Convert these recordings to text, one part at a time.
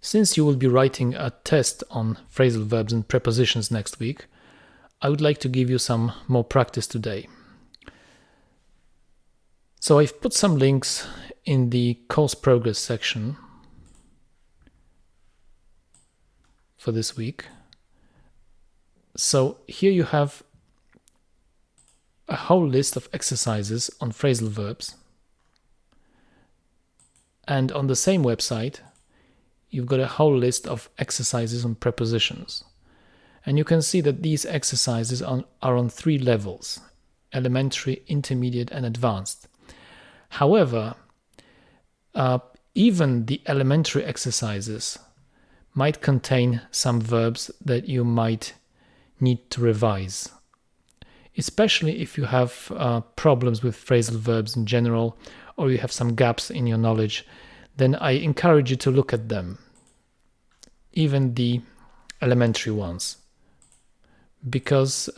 Since you will be writing a test on phrasal verbs and prepositions next week, I would like to give you some more practice today. So I've put some links in the course progress section for this week. So here you have a whole list of exercises on phrasal verbs. And on the same website, you've got a whole list of exercises on prepositions. And you can see that these exercises are on 3 levels: elementary, intermediate, and advanced. However, even the elementary exercises might contain some verbs that you might need to revise, especially if you have problems with phrasal verbs in general, or you have some gaps in your knowledge. Then I encourage you to look at them, even the elementary ones, because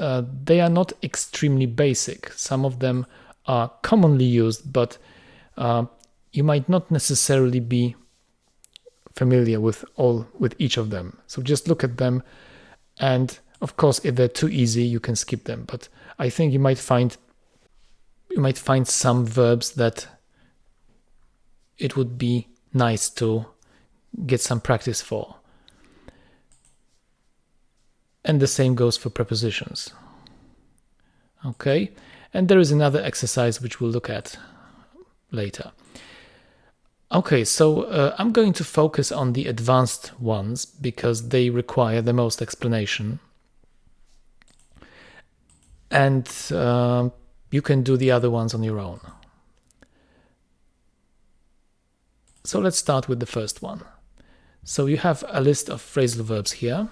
they are not extremely basic. Some of them are commonly used, but you might not necessarily be familiar with each of them. So just look at them, and of course, if they're too easy, you can skip them. But I think you might find some verbs that it would be nice to get some practice for. And the same goes for prepositions. Okay, and there is another exercise which we'll look at later. Okay, so I'm going to focus on the advanced ones because they require the most explanation. And you can do the other ones on your own. So let's start with the first one. So you have a list of phrasal verbs here.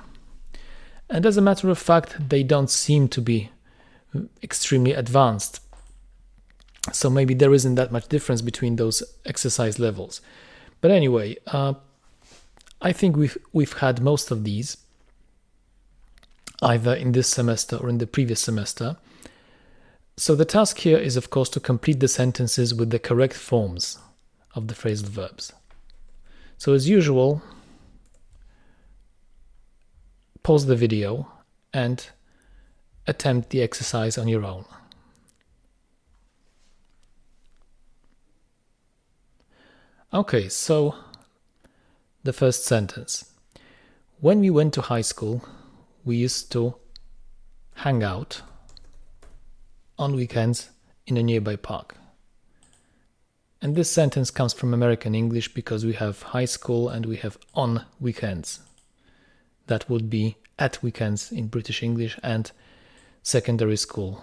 And as a matter of fact, they don't seem to be extremely advanced. So maybe there isn't that much difference between those exercise levels. But anyway, I think we've had most of these, either in this semester or in the previous semester. So the task here is, of course, to complete the sentences with the correct forms of the phrasal verbs. So as usual, pause the video and attempt the exercise on your own. Okay, so the first sentence. When we went to high school, we used to hang out on weekends in a nearby park. And this sentence comes from American English because we have high school and we have on weekends. That would be at weekends in British English and secondary school.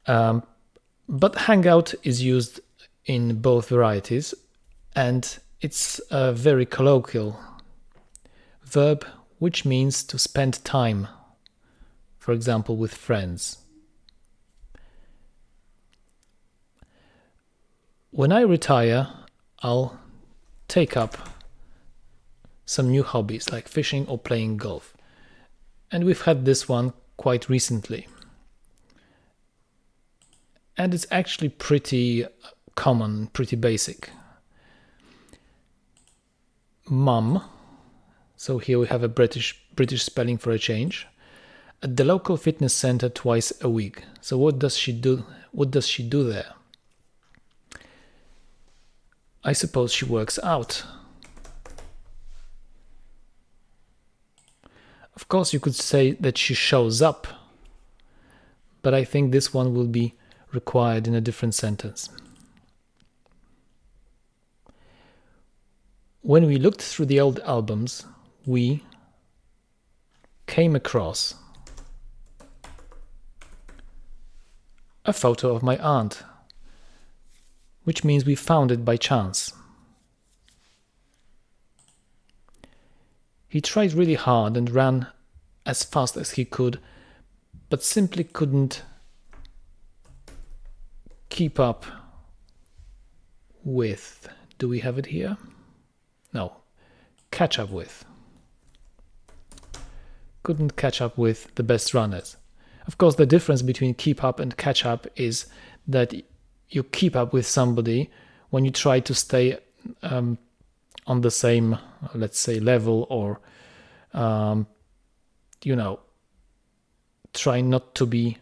But hangout is used in both varieties, and it's a very colloquial verb which means to spend time, for example, with friends. When I retire, I'll take up some new hobbies like fishing or playing golf. And we've had this one quite recently. And it's actually pretty common, pretty basic. Mum, so here we have a British spelling for a change, at the local fitness center twice a week. So what does she do? What does she do there? I suppose she works out. Of course, you could say that she shows up, but I think this one will be required in a different sentence. When we looked through the old albums, we came across a photo of my aunt, which means we found it by chance. He tried really hard and ran as fast as he could, but simply couldn't keep up with. Do we have it here? No. Catch up with. Couldn't catch up with the best runners. Of course, the difference between keep up and catch up is that you keep up with somebody when you try to stay on the same, let's say, level, or try not to be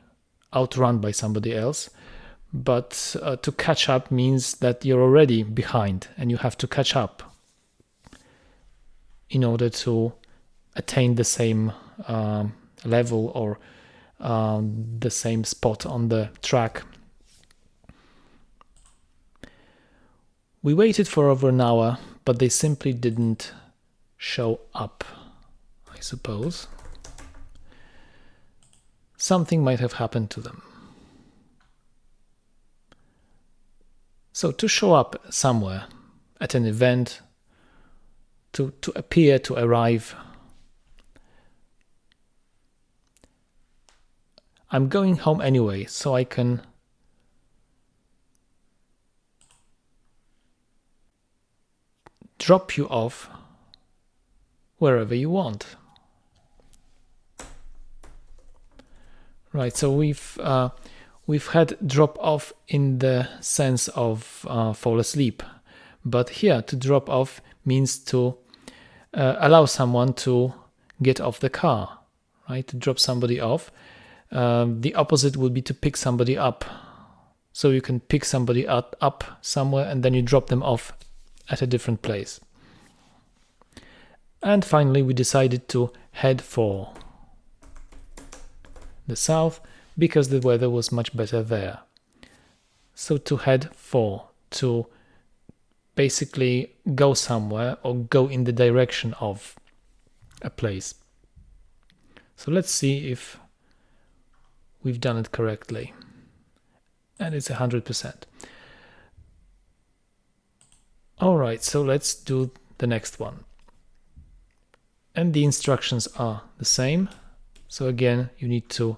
outrun by somebody else. But to catch up means that you're already behind and you have to catch up in order to attain the same level or the same spot on the track. We waited for over an hour, but they simply didn't show up, I suppose. Something might have happened to them. So to show up somewhere, at an event, to appear, to arrive, I'm going home anyway, so I can drop you off wherever you want. Right, so we've had drop off in the sense of fall asleep, but here to drop off means to allow someone to get off the car, right? To drop somebody off. The opposite would be to pick somebody up. So you can pick somebody up somewhere and then you drop them off at a different place. And finally, we decided to head for the south because the weather was much better there. So to head for, to basically go somewhere or go in the direction of a place. So let's see if we've done it correctly. And it's 100%. All right, so let's do the next one. And the instructions are the same. So again, you need to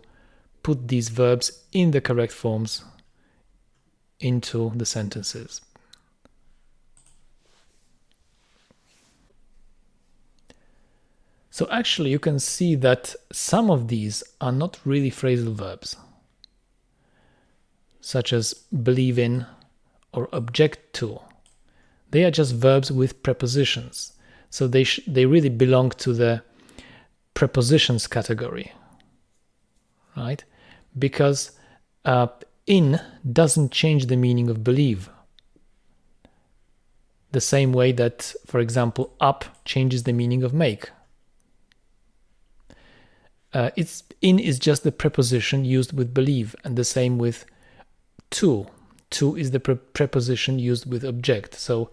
put these verbs in the correct forms into the sentences. So actually you can see that some of these are not really phrasal verbs, such as believe in or object to. They are just verbs with prepositions. So they really belong to the prepositions category, right? Because in doesn't change the meaning of believe. The same way that, for example, up changes the meaning of make. In is just the preposition used with believe, and the same with to. To is the preposition used with object. So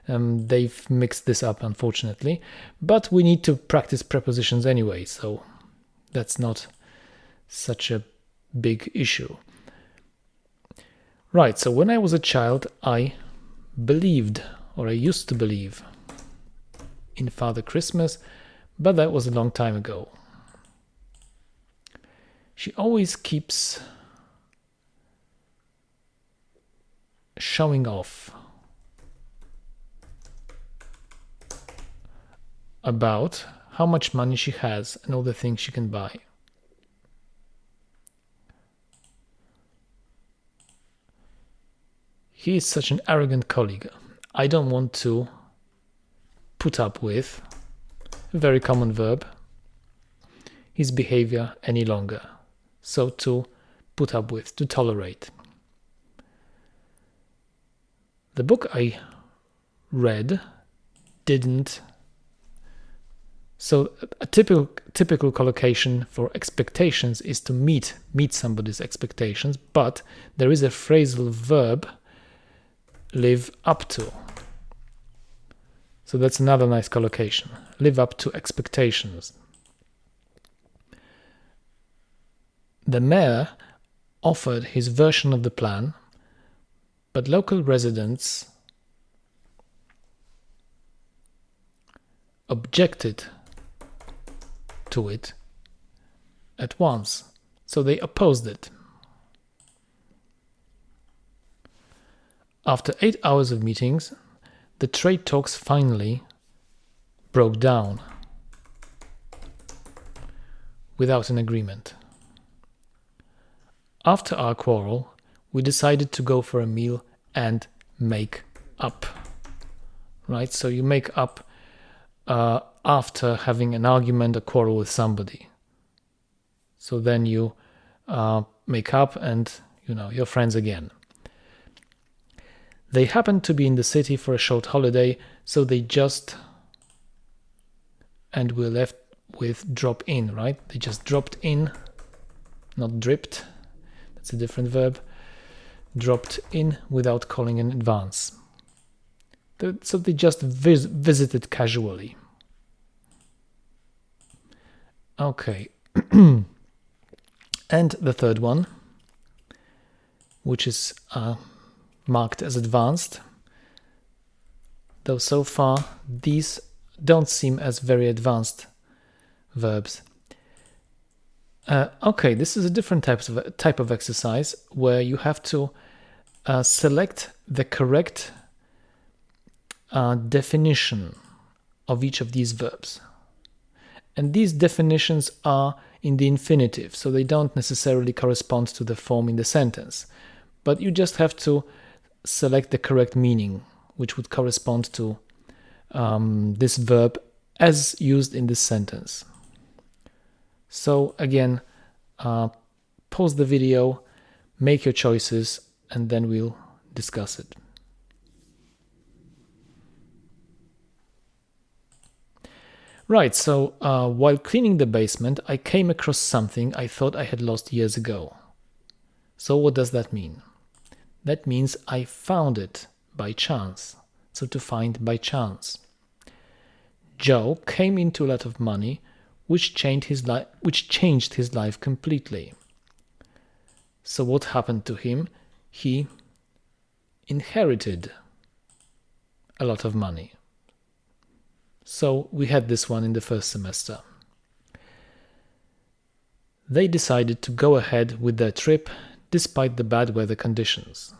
they've mixed this up, unfortunately. But we need to practice prepositions anyway, so that's not such a big issue. Right, so when I was a child, I believed, or I used to believe, in Father Christmas, but that was a long time ago. She always keeps showing off about how much money she has and all the things she can buy. He is such an arrogant colleague. I don't want to put up with, a very common verb, his behavior any longer. So to put up with, to tolerate. The book I read didn't. So a typical collocation for expectations is to meet somebody's expectations, but there is a phrasal verb, live up to. So that's another nice collocation. Live up to expectations. The mayor offered his version of the plan, but local residents objected to it at once, so they opposed it. After 8 hours of meetings, the trade talks finally broke down without an agreement. After our quarrel, we decided to go for a meal and make up. right? So you make up after having an argument, a quarrel with somebody. So then you make up and, you're friends again. They happened to be in the city for a short holiday, so they just, and we're left with drop in, right? They just dropped in, not dripped. That's a different verb. Dropped in without calling in advance. So they just visited casually. Okay. And the third one, which is marked as advanced, though so far these don't seem as very advanced verbs. Okay, this is a different type of exercise where you have to select the correct definition of each of these verbs. And these definitions are in the infinitive, so they don't necessarily correspond to the form in the sentence. But you just have to select the correct meaning, which would correspond to this verb as used in this sentence. So again, pause the video, make your choices, and then we'll discuss it. Right, so while cleaning the basement, I came across something I thought I had lost years ago. So what does that mean? That means I found it by chance. So to find by chance. Joe came into a lot of money, which changed his life completely. So what happened to him? He inherited a lot of money. So we had this one in the first semester. They decided to go ahead with their trip despite the bad weather conditions.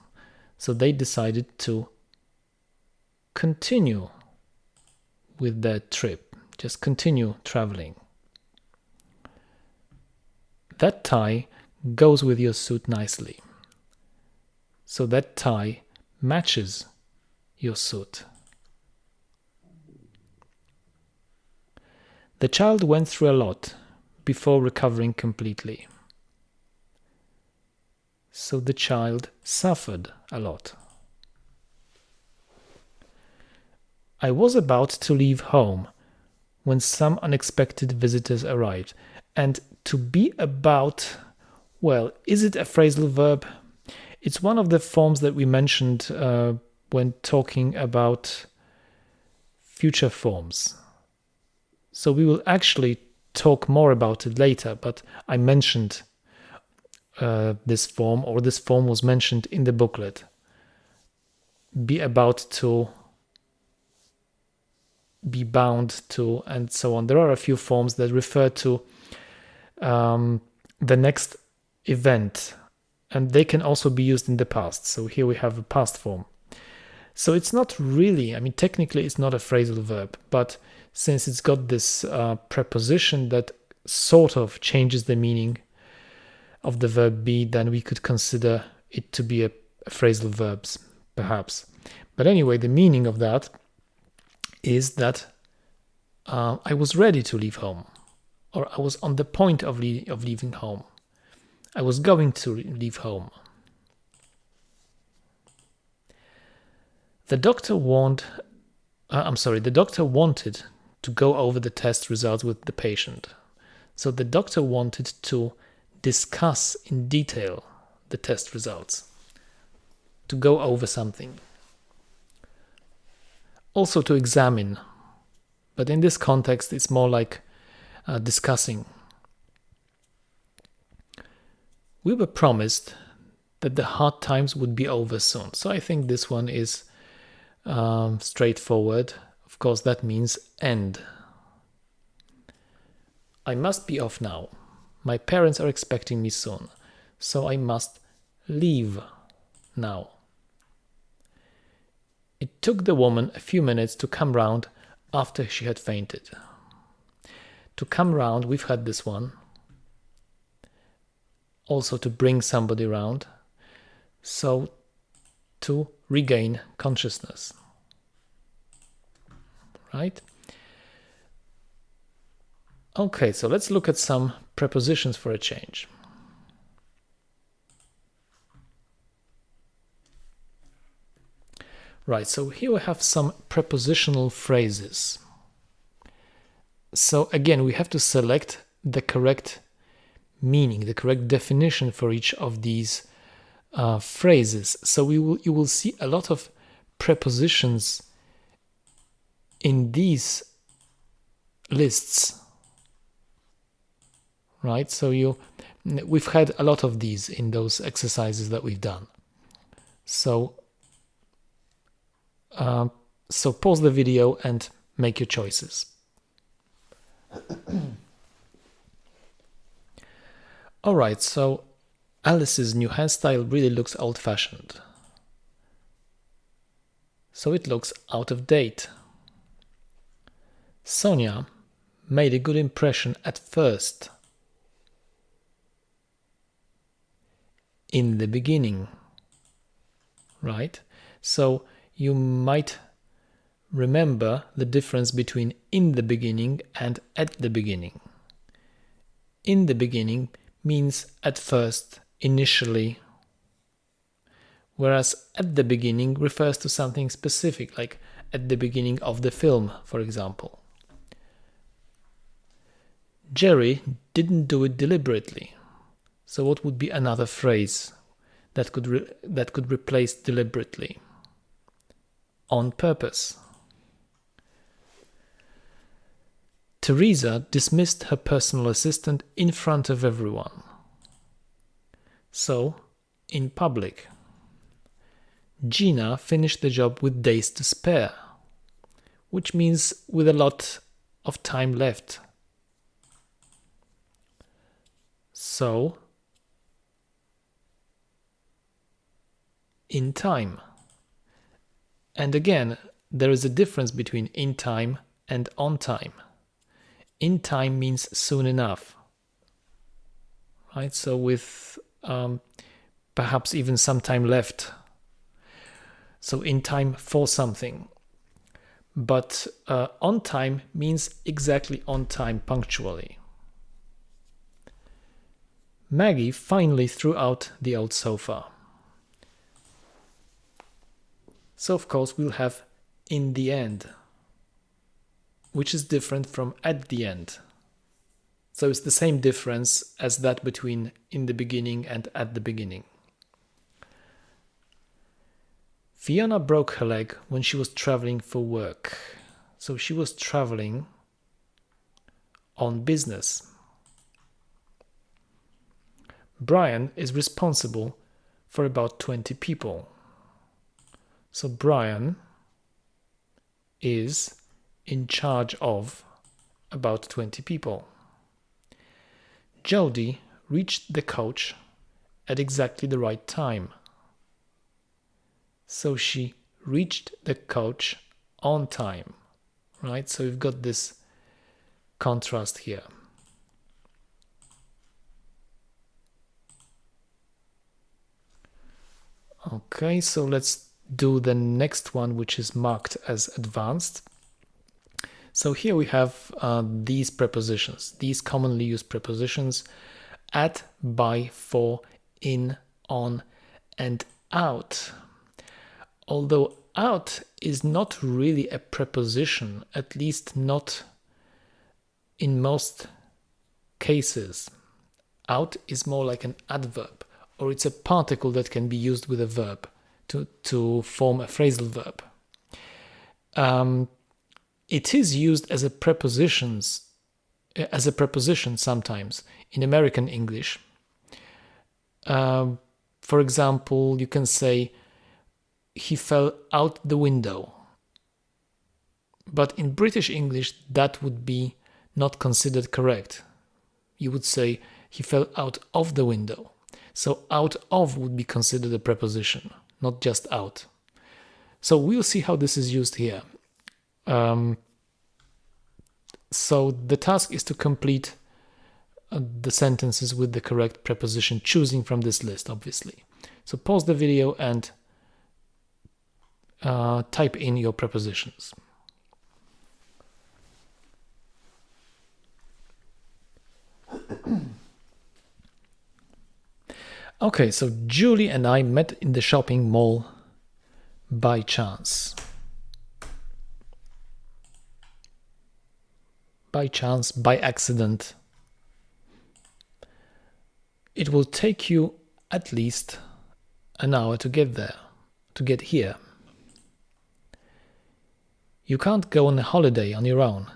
So they decided to continue with their trip, just continue traveling. That tie goes with your suit nicely. So that tie matches your suit. The child went through a lot before recovering completely. So the child suffered a lot. I was about to leave home when some unexpected visitors arrived. And to be about, well, is it a phrasal verb? It's one of the forms that we mentioned when talking about future forms. So we will actually talk more about it later, but I mentioned this form, or this form was mentioned in the booklet. Be about to, be bound to, and so on. There are a few forms that refer to the next event, and they can also be used in the past. So here we have a past form. So it's not really, technically it's not a phrasal verb, but since it's got this preposition that sort of changes the meaning of the verb be, then we could consider it to be a phrasal verb, perhaps. But anyway, the meaning of that is that I was ready to leave home, or I was on the point of leaving home. I was going to leave home. The doctor wanted to go over the test results with the patient. So the doctor wanted to discuss in detail the test results, to go over something. Also to examine, but in this context it's more like discussing. We were promised that the hard times would be over soon. So I think this one is straightforward. Of course, that means end. I must be off now. My parents are expecting me soon, so I must leave now. It took the woman a few minutes to come round after she had fainted. To come round, we've had this one. Also to bring somebody round. So to regain consciousness. right? Okay, so let's look at some prepositions for a change. Right, so here we have some prepositional phrases. So again, we have to select the correct meaning, the correct definition for each of these phrases. So you will see a lot of prepositions in these lists, right? So we've had a lot of these in those exercises that we've done. So pause the video and make your choices. All right, so Alice's new hairstyle really looks old-fashioned. So it looks out of date. Sonia made a good impression at first. In the beginning, right? So you might remember the difference between in the beginning and at the beginning. In the beginning means at first, initially, whereas at the beginning refers to something specific, like at the beginning of the film, for example. Jerry didn't do it deliberately. So what would be another phrase that could replace deliberately? On purpose. Teresa dismissed her personal assistant in front of everyone. So, in public. Gina finished the job with days to spare, which means with a lot of time left. So, in time. And again, there is a difference between in time and on time. In time means soon enough, right? So with perhaps even some time left. So in time for something. But on time means exactly on time, punctually. Maggie finally threw out the old sofa. So of course we'll have in the end, which is different from at the end. So it's the same difference as that between in the beginning and at the beginning. Fiona broke her leg when she was traveling for work. So she was traveling on business. Brian is responsible for about 20 people. So Brian is in charge of about 20 people. Jodie reached the coach at exactly the right time. So she reached the coach on time, right? So we've got this contrast here. Okay, so let's do the next one, which is marked as advanced. So here we have these prepositions, these commonly used prepositions: at, by, for, in, on, and out. Although out is not really a preposition, at least not in most cases. Out is more like an adverb, or it's a particle that can be used with a verb to form a phrasal verb. It is used as a preposition sometimes in American English. For example, you can say, he fell out the window. But in British English, that would be not considered correct. You would say, he fell out of the window. So out of would be considered a preposition, not just out. So we'll see how this is used here. So the task is to complete the sentences with the correct preposition, choosing from this list, obviously. So pause the video and type in your prepositions. Okay, so Julie and I met in the shopping mall by chance. By chance, by accident. It will take you at least an hour to get there, to get here. You can't go on a holiday on your own.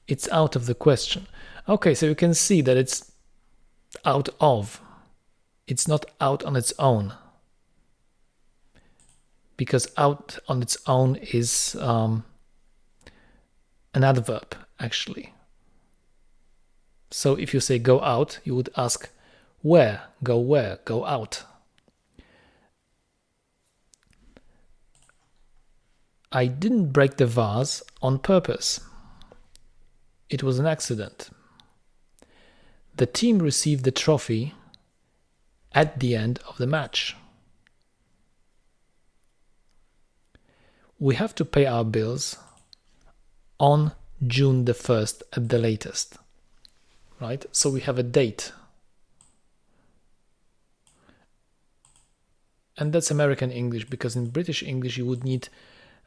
It's out of the question. Okay, so you can see that it's out of. It's not out on its own. Because out on its own is an adverb, actually. So if you say go out, you would ask where, go out. I didn't break the vase on purpose. It was an accident. The team received the trophy at the end of the match. We have to pay our bills on June the 1st at the latest. Right? So we have a date. And that's American English, because in British English you would need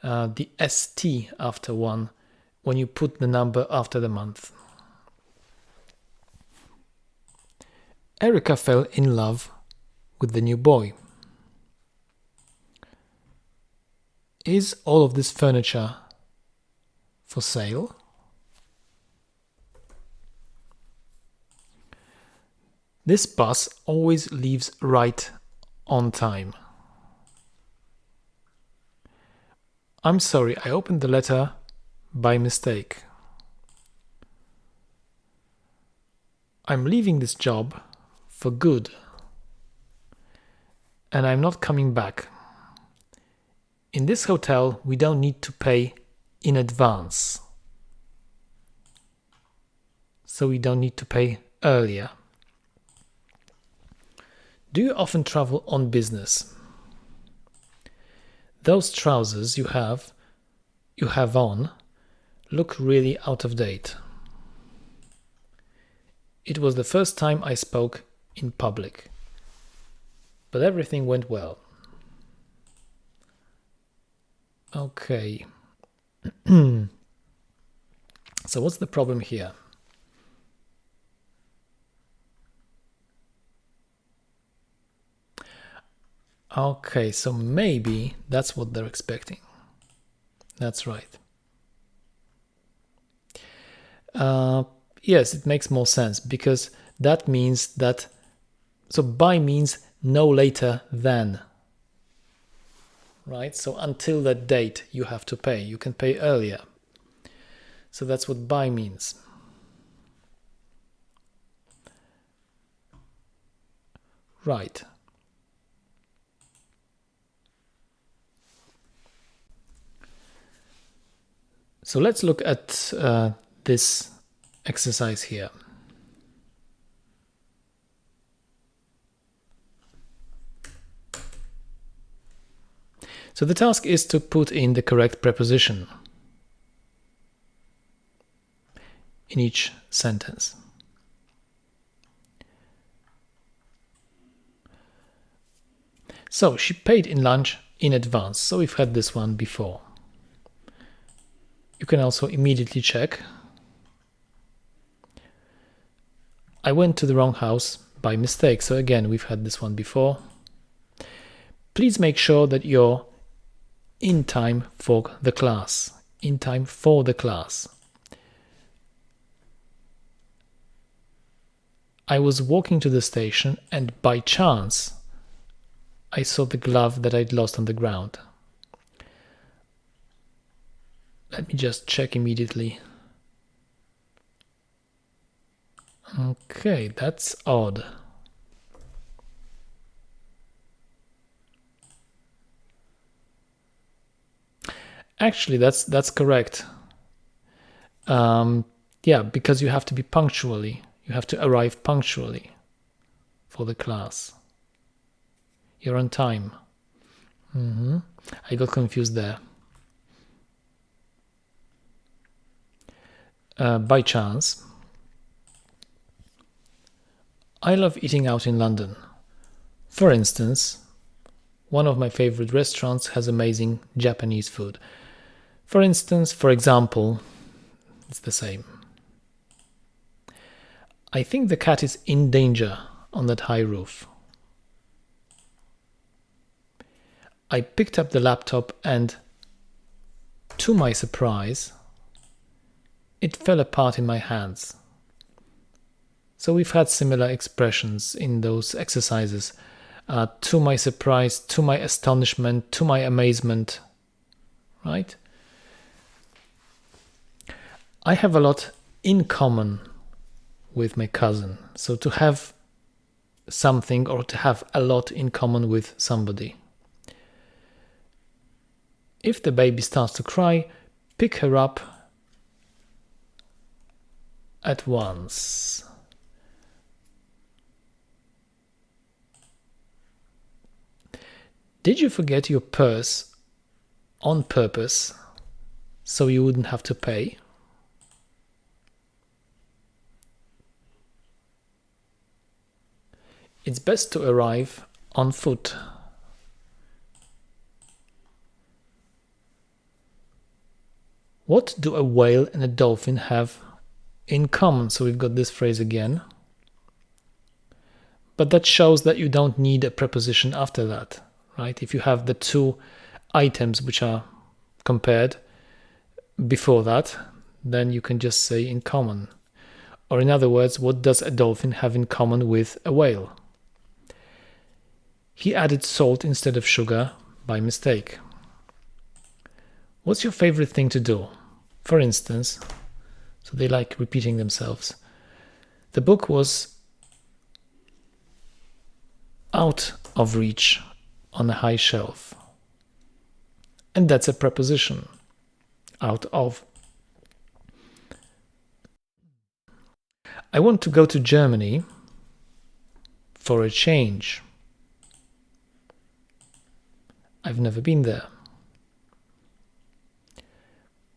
the ST after one when you put the number after the month. Erica fell in love with the new boy. Is all of this furniture for sale? This bus always leaves right on time. I'm sorry, I opened the letter by mistake. I'm leaving this job for good. And I'm not coming back. In this hotel, we don't need to pay in advance. So we don't need to pay earlier. Do you often travel on business? Those trousers you have on look really out of date. It was the first time I spoke in public, but everything went well. Okay. So what's the problem here? Okay, so maybe that's what they're expecting. That's right. Yes, it makes more sense, because that means that, so by means no later than, right? So until that date you have to pay. You can pay earlier. So that's what by means. Right. So let's look at this exercise here. So the task is to put in the correct preposition in each sentence. So she paid in lunch in advance. So we've had this one before. You can also immediately check. I went to the wrong house by mistake. So again, we've had this one before. Please make sure that you're in time for the class. In time for the class. I was walking to the station and by chance I saw the glove that I'd lost on the ground. Let me just check immediately. Okay, that's odd. Actually, that's correct. Yeah, because you have to be punctually. You have to arrive punctually for the class. You're on time. I got confused there. By chance. I love eating out in London. For instance, one of my favorite restaurants has amazing Japanese food. For example, it's the same. I think the cat is in danger on that high roof. I picked up the laptop and, to my surprise, it fell apart in my hands. So we've had similar expressions in those exercises. To my surprise, to my astonishment, to my amazement, right? I have a lot in common with my cousin. So to have something or to have a lot in common with somebody. If the baby starts to cry, pick her up at once. Did you forget your purse on purpose so you wouldn't have to pay? It's best to arrive on foot. What do a whale and a dolphin have in common? So we've got this phrase again. But that shows that you don't need a preposition after that, right? If you have the two items which are compared before that, then you can just say in common. Or in other words, what does a dolphin have in common with a whale? He added salt instead of sugar by mistake. What's your favorite thing to do? For instance, so they like repeating themselves. The book was out of reach on a high shelf. And that's a preposition. Out of. I want to go to Germany for a change. I've never been there.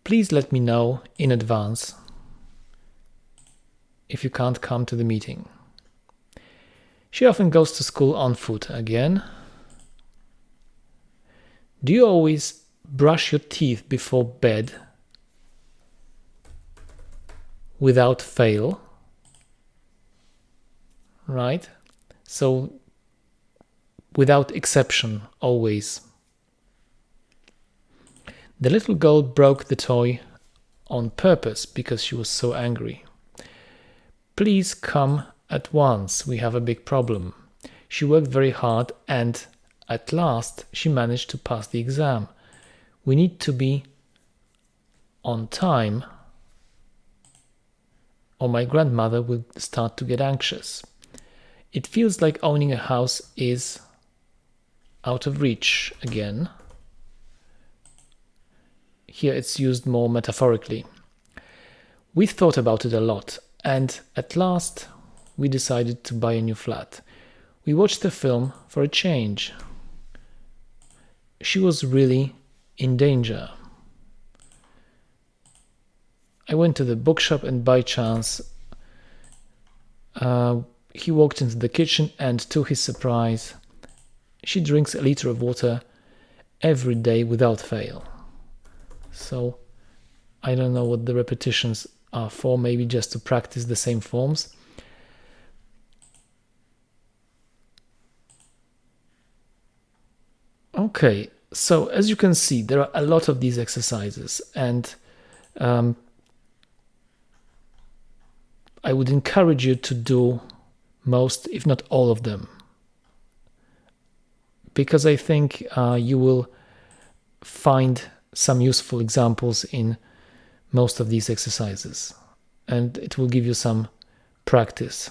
Please let me know in advance if you can't come to the meeting. She often goes to school on foot again. Do you always brush your teeth before bed without fail? Right? So, without exception, always. The little girl broke the toy on purpose because she was so angry. Please come at once, we have a big problem. She worked very hard and at last she managed to pass the exam. We need to be on time or my grandmother will start to get anxious. It feels like owning a house is out of reach again. Here it's used more metaphorically. We thought about it a lot, and at last we decided to buy a new flat. We watched the film for a change. She was really in danger. I went to the bookshop and by chance he walked into the kitchen and to his surprise she drinks a liter of water every day without fail. So I don't know what the repetitions are for, maybe just to practice the same forms. Okay, so as you can see, there are a lot of these exercises, and I would encourage you to do most, if not all of them, because I think you will find some useful examples in most of these exercises, and it will give you some practice.